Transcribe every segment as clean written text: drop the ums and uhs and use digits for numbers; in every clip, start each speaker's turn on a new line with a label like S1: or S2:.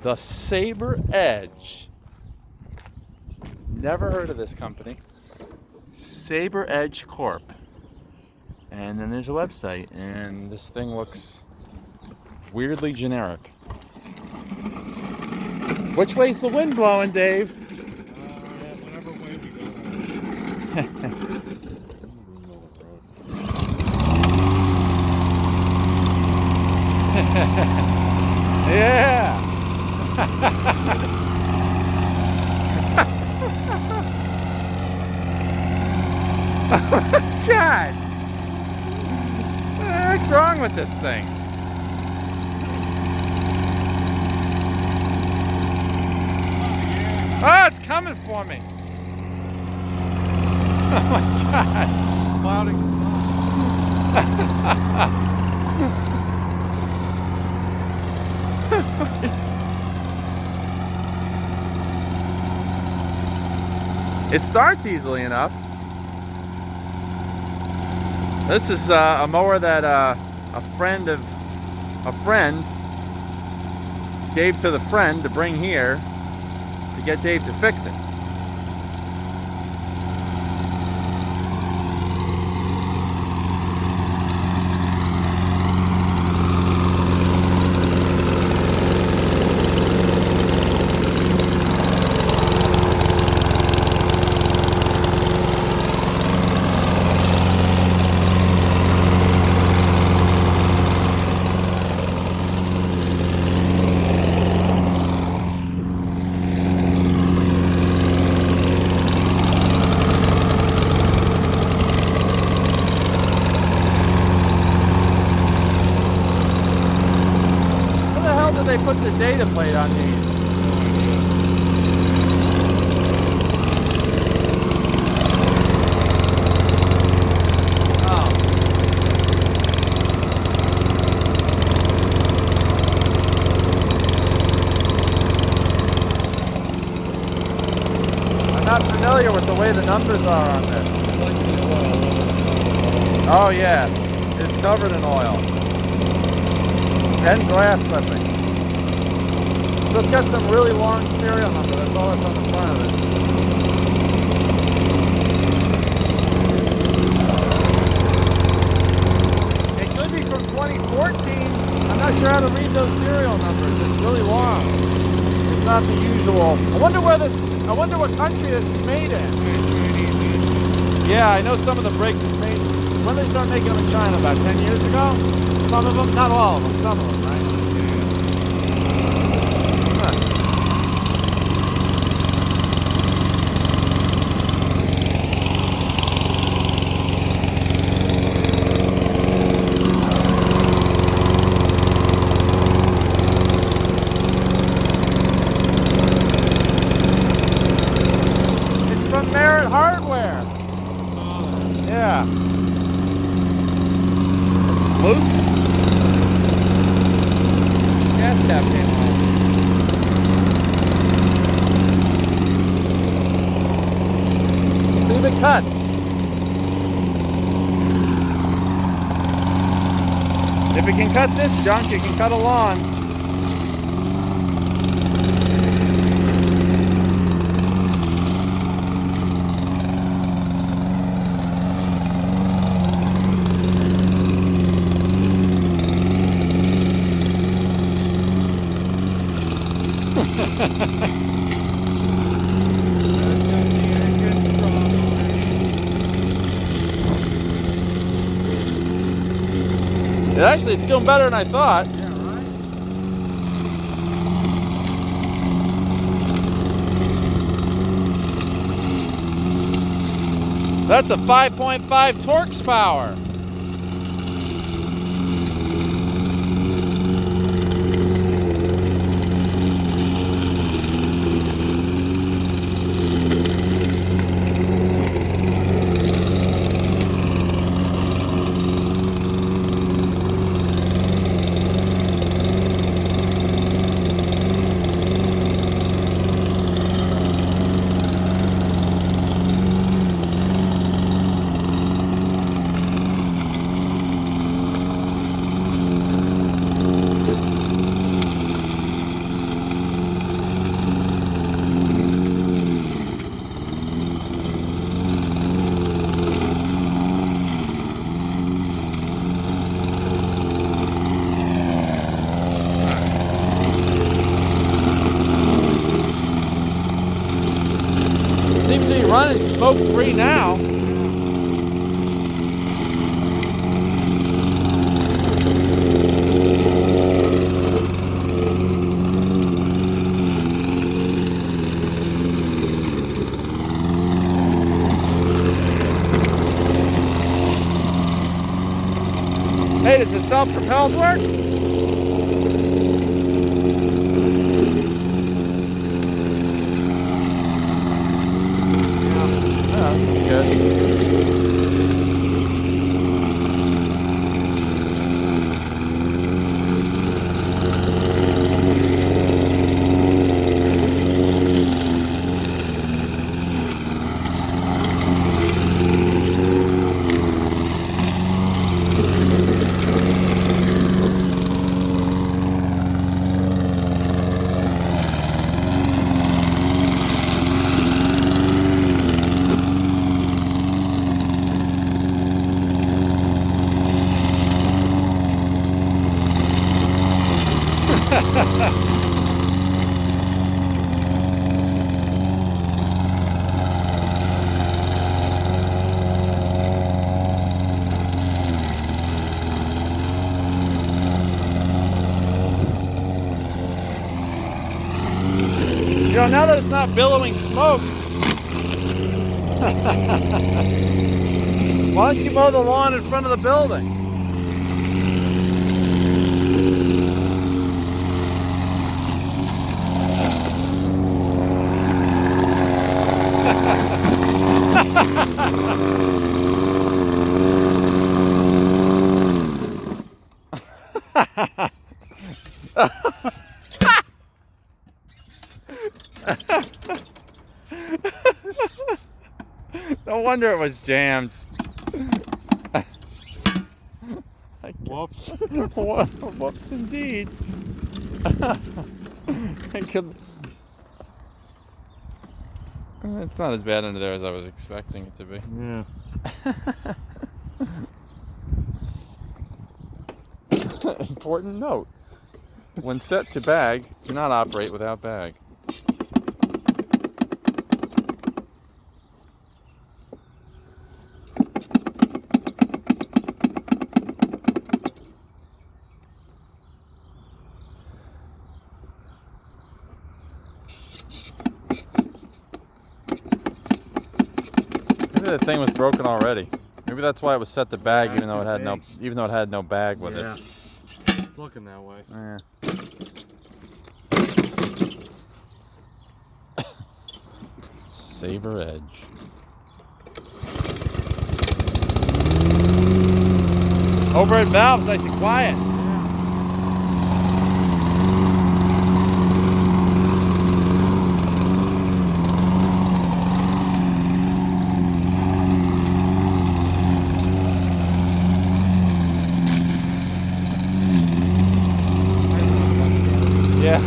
S1: The Saber Edge. Never heard of this company. Saber Edge Corp. And then there's a website, and this thing looks weirdly generic. Which way's the wind blowing, Dave?
S2: Whatever way we go.
S1: Yeah. God. What's wrong with this thing? Oh, it's coming for me. Oh my God.
S2: Clouding.
S1: It starts easily enough. This is a mower that a friend gave to the friend to bring here to get Dave to fix it. They put the data plate on these. Oh. I'm not familiar with the way the numbers are on this. Oh yeah, it's covered in oil. And grass clippings. So it's got some really long serial number. That's all that's on the front of it. It could be from 2014. I'm not sure how to read those serial numbers. It's really long. It's not the usual. I wonder what country this is made in. Yeah, I know some of the brakes is made. When did they start making them in China? About 10 years ago? Some of them? Not all of them. Some of them, right? Merit Hardware. Yeah. It's loose. Gas cap came off. See if it cuts. If it can cut this junk, it can cut a lawn. It actually is doing better than I thought.
S2: Yeah, right?
S1: That's a 5.5 Torx power. smoke free now. Hey, does the self-propelled work? Yeah, that's good. You know, now that it's not billowing smoke, why don't you mow the lawn in front of the building? No wonder it was jammed.
S2: Whoops.
S1: Whoops, indeed. I could... It's not as bad under there as I was expecting it to be.
S2: Yeah.
S1: Important note. When set to bag, do not operate without bag. Maybe the thing was broken already. Maybe that's why it was set to bag, even though it had no bag with
S2: Yeah.
S1: it.
S2: It's looking that way.
S1: Yeah. Saber edge. Overhead valve's nice and quiet. Yeah.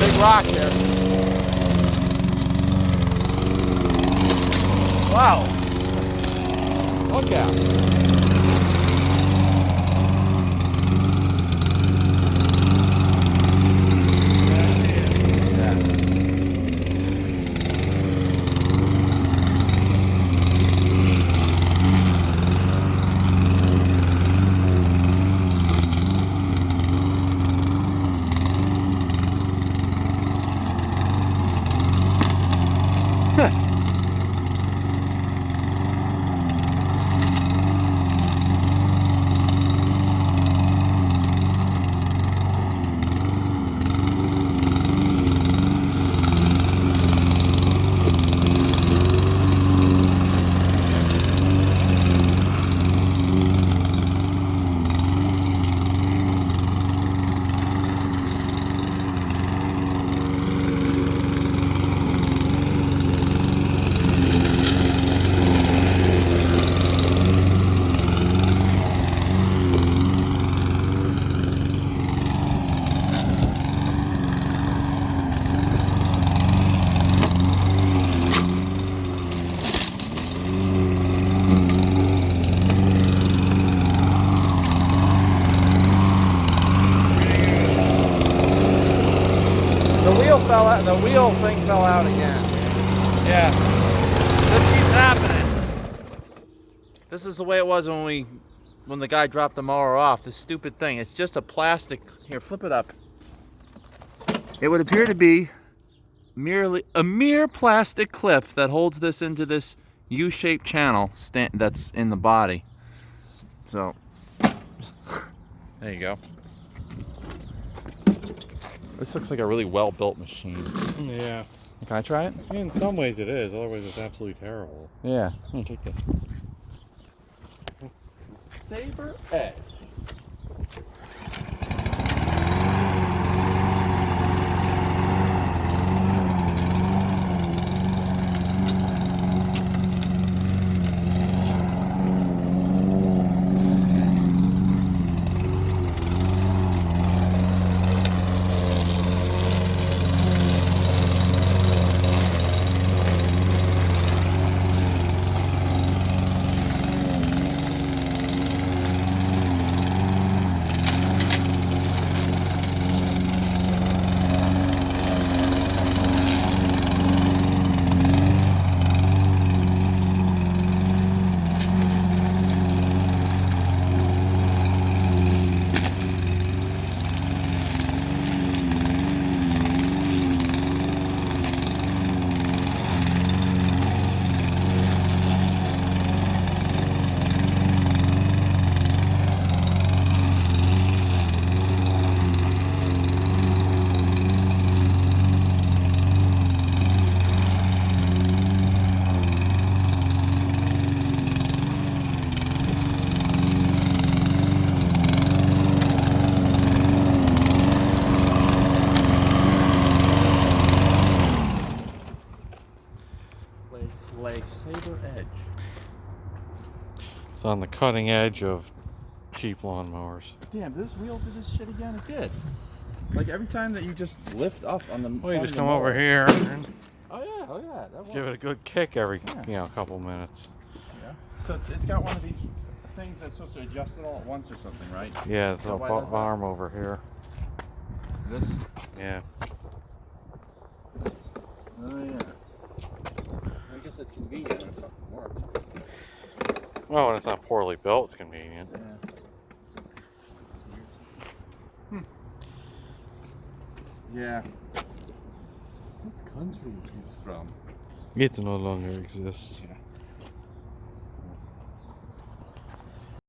S1: Big rock here. Wow. Look out. fell out. The wheel thing fell out again. Yeah. This keeps happening. This is the way it was when the guy dropped the mower off. This stupid thing. It's just a plastic. Here, flip it up. It would appear to be merely a mere plastic clip that holds this into this U-shaped channel that's in the body. So, there you go. This looks like a really well-built machine.
S2: Yeah.
S1: Can I try it?
S2: In some ways it is, otherwise it's absolutely terrible.
S1: Yeah. I'm gonna take this. Saber Edge. Saber Edge.
S2: It's on the cutting edge of cheap lawnmowers.
S1: Damn, this wheel did this shit again? It did. Like every time that you just lift up on the.
S2: Well, you just come over here and
S1: Oh yeah, that
S2: give it a good kick every couple minutes.
S1: Yeah. So it's got one of these things that's supposed to adjust it all at once or something, right?
S2: Yeah, it's
S1: So
S2: a
S1: why does that-
S2: arm over here.
S1: This.
S2: Yeah.
S1: Oh yeah. I guess it's convenient when it fucking works.
S2: Well, when it's not poorly built, it's convenient.
S1: Yeah. What country is this from?
S2: It no longer exists.
S1: Yeah.